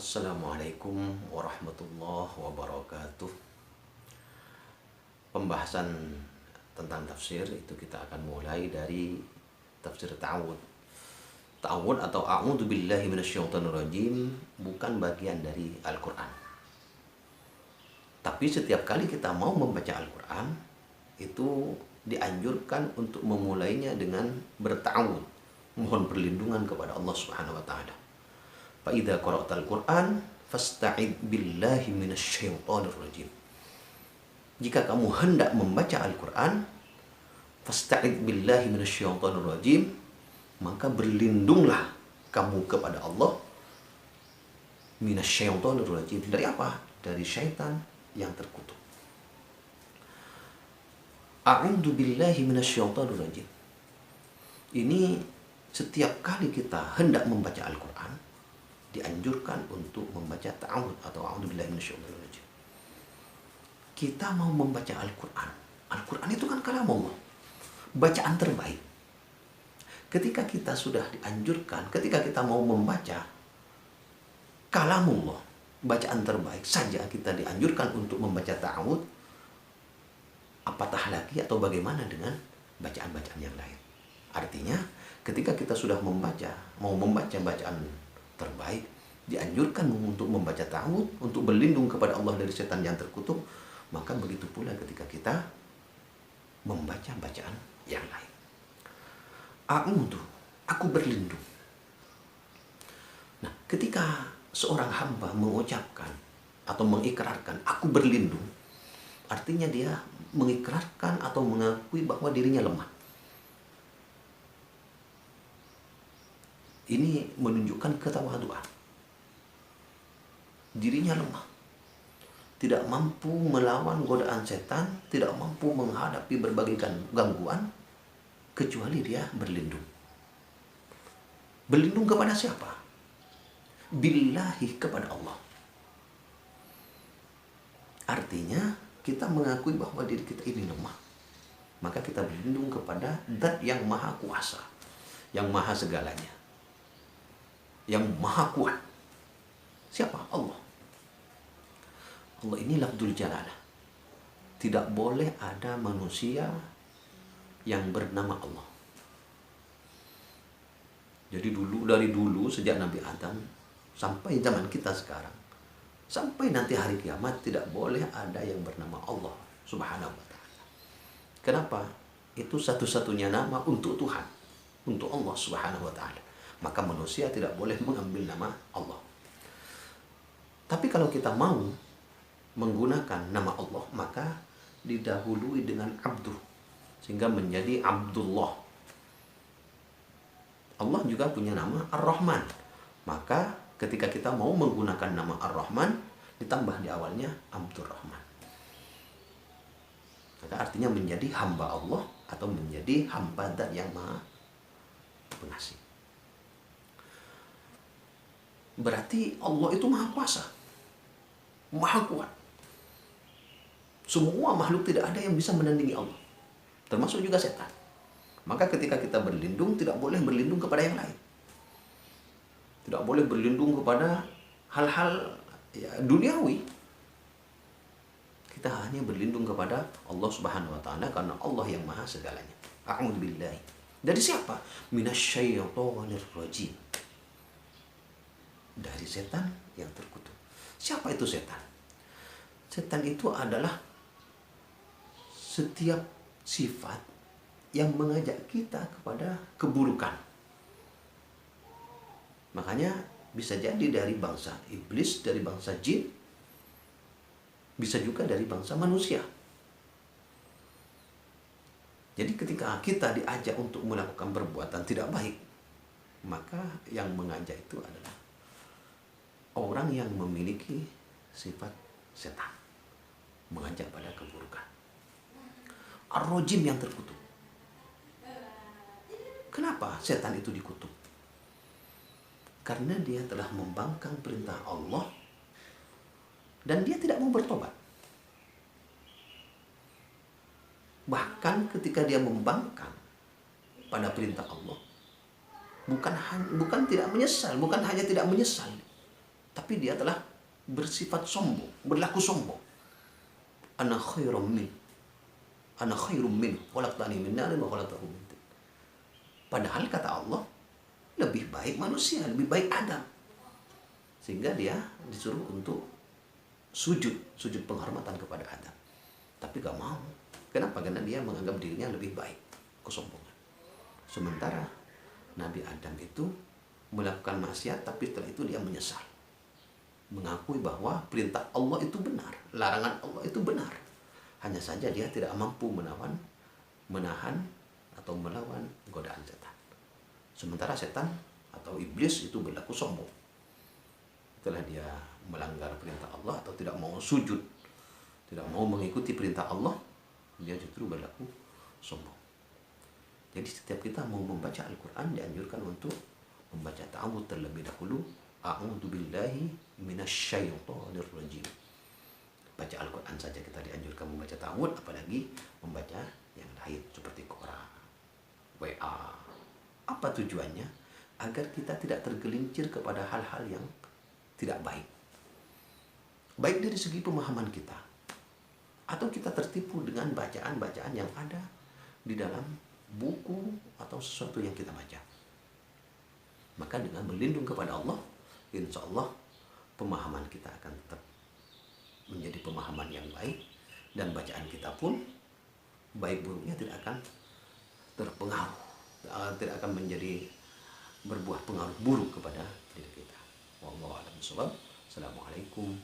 Assalamualaikum warahmatullahi wabarakatuh. Pembahasan tentang tafsir itu kita akan mulai dari tafsir ta'awud. Ta'awud atau a'udzu billahi minasyaitonir rajim bukan bagian dari Al-Qur'an. Tapi setiap kali kita mau membaca Al-Qur'an itu dianjurkan untuk memulainya dengan berta'awud, mohon perlindungan kepada Allah Subhanahu wa taala. Fa idza qara'tal Qur'an fasta'id billahi minasyaitonir rajim. Jika kamu hendak membaca Al-Qur'an, fasta'id billahi minasyaitonir rajim, maka berlindunglah kamu kepada Allah minasyaitonir rajim. Dari apa? Dari syaitan yang terkutuk. A'udzu billahi minasyaitonir rajim. Ini setiap kali kita hendak membaca Al-Qur'an dianjurkan untuk membaca ta'awud atau a'udzubillahi minasyaitonir rajim. Kita mau membaca Al-Qur'an. Al-Qur'an itu kan kalamullah, bacaan terbaik. Ketika kita sudah dianjurkan, ketika kita mau membaca kalamullah, bacaan terbaik saja kita dianjurkan untuk membaca ta'awud, apatah lagi atau bagaimana dengan bacaan-bacaan yang lain. Artinya, ketika kita sudah mau membaca bacaan terbaik, dianjurkan untuk membaca ta'awud, untuk berlindung kepada Allah dari setan yang terkutuk, maka begitu pula ketika kita membaca bacaan yang lain. A'udzu, aku berlindung. Nah, ketika seorang hamba mengucapkan atau mengikrarkan aku berlindung, artinya dia mengikrarkan atau mengakui bahwa dirinya lemah. Ini menunjukkan ketawaduan. Dirinya lemah, tidak mampu melawan godaan setan, tidak mampu menghadapi berbagai gangguan, kecuali dia berlindung. Berlindung kepada siapa? Billahi, kepada Allah. Artinya kita mengakui bahwa diri kita ini lemah, maka kita berlindung kepada Zat yang maha kuasa, yang maha segalanya, yang maha kuat. Siapa? Allah. Allah ini lafdzul jalalah. Tidak boleh ada manusia yang bernama Allah. Jadi dari dulu sejak Nabi Adam sampai zaman kita sekarang, sampai nanti hari kiamat, tidak boleh ada yang bernama Allah Subhanahu wa ta'ala. Kenapa? Itu satu-satunya nama untuk Tuhan, untuk Allah Subhanahu wa ta'ala. Maka manusia tidak boleh mengambil nama Allah. Tapi kalau kita mau menggunakan nama Allah, maka didahului dengan abdu, sehingga menjadi Abdullah. Allah juga punya nama Ar-Rahman. Maka ketika kita mau menggunakan nama Ar-Rahman, ditambah di awalnya Abdurrahman. Maka artinya menjadi hamba Allah atau menjadi hamba Zat yang maha pengasih. Berarti Allah itu maha kuasa, maha kuat. Semua makhluk tidak ada yang bisa menandingi Allah, termasuk juga setan. Maka ketika kita berlindung, tidak boleh berlindung kepada yang lain. Tidak boleh berlindung kepada hal-hal duniawi. Kita hanya berlindung kepada Allah Subhanahu wa ta'ala, karena Allah yang maha segalanya. A'udzu billahi. Dari siapa? Minasyaitonir rajim. Dari setan yang terkutuk. Siapa itu setan? Setan itu adalah setiap sifat yang mengajak kita kepada keburukan. Makanya bisa jadi dari bangsa iblis, dari bangsa jin, bisa juga dari bangsa manusia. Jadi ketika kita diajak untuk melakukan perbuatan tidak baik, maka yang mengajak itu adalah orang yang memiliki sifat setan, mengajak pada keburukan. Ar-Rajim yang terkutuk. Kenapa setan itu dikutuk? Karena dia telah membangkang perintah Allah dan dia tidak mau bertobat. Bahkan ketika dia membangkang pada perintah Allah, bukan tidak menyesal, bukan hanya tidak menyesal, tapi dia telah bersifat sombong, berlaku sombong. Ana khairum min, ana khairum min, khalaqtani min narin wa khalaqtahu min tin. Padahal kata Allah, lebih baik manusia, lebih baik Adam. Sehingga dia disuruh untuk sujud penghormatan kepada Adam. Tapi gak mau. Kenapa? Karena dia menganggap dirinya lebih baik. Kesombongan. Sementara Nabi Adam itu melakukan maksiat, tapi setelah itu dia menyesal. Mengakui bahwa perintah Allah itu benar, larangan Allah itu benar. Hanya saja dia tidak mampu menahan atau melawan godaan setan. Sementara setan atau iblis itu berlaku sombong. Setelah dia melanggar perintah Allah atau tidak mau sujud, tidak mau mengikuti perintah Allah, dia justru berlaku sombong. Jadi setiap kita mau membaca Al-Quran dianjurkan untuk membaca ta'awudz terlebih dahulu. A'udzubillahi minasyaitonir rajim. Baca Al-Quran saja kita dianjurkan membaca ta'awudz, apalagi membaca yang lain seperti Quran, WA. Apa tujuannya? Agar kita tidak tergelincir kepada hal-hal yang tidak baik. Baik dari segi pemahaman kita, atau kita tertipu dengan bacaan-bacaan yang ada di dalam buku atau sesuatu yang kita baca. Maka dengan berlindung kepada Allah, insya Allah pemahaman kita akan tetap menjadi pemahaman yang baik, dan bacaan kita pun baik buruknya tidak akan terpengaruh, tidak akan menjadi berbuah pengaruh buruk kepada diri kita. Wallahu a'lam bishawab. Assalamualaikum